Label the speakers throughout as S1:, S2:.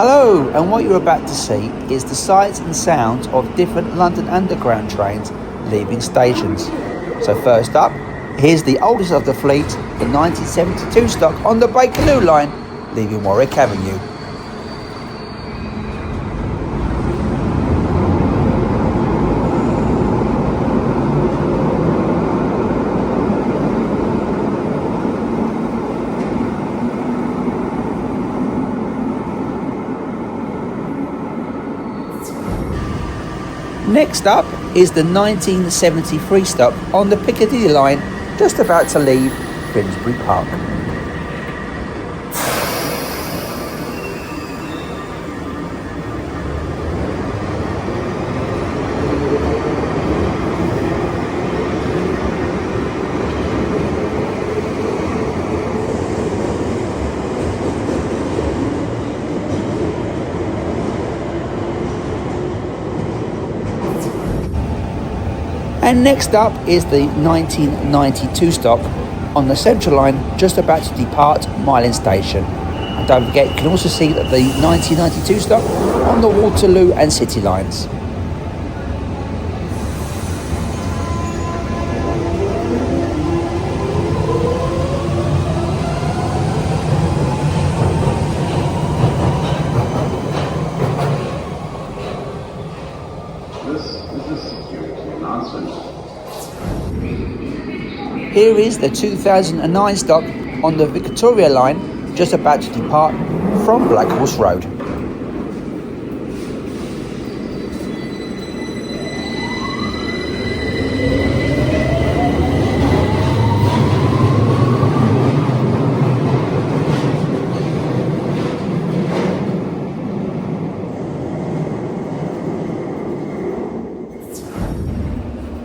S1: Hello, and what you're about to see is the sights and sounds of different London Underground trains leaving stations. So first up, here's the oldest of the fleet, the 1972 stock on the Bakerloo line, leaving Warwick Avenue. Next up is the 1973 stop on the Piccadilly line, just about to leave Finsbury Park. And next up is the 1992 stop on the Central line, just about to depart Mile End Station. And don't forget, you can also see that the 1992 stop on the Waterloo and City lines. Here is the 2009 stop on the Victoria line, just about to depart from Black Horse Road.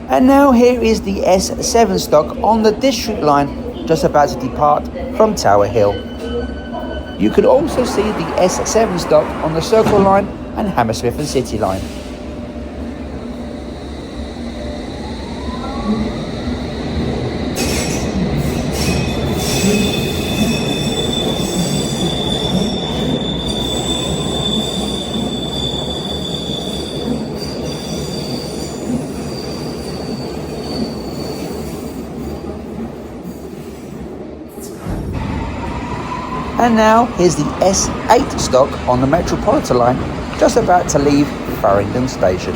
S1: And now here is the S7 stock on the District line, just about to depart from Tower Hill. You can also see the S7 stock on the Circle line and Hammersmith and City line. And now here's the S8 stock on the Metropolitan line, just about to leave Farringdon Station.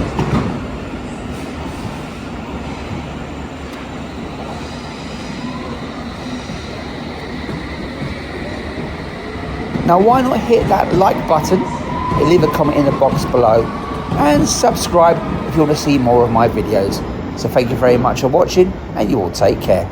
S1: Now why not hit that like button, leave a comment in the box below, and subscribe if you want to see more of my videos. So thank you very much for watching, and you all take care.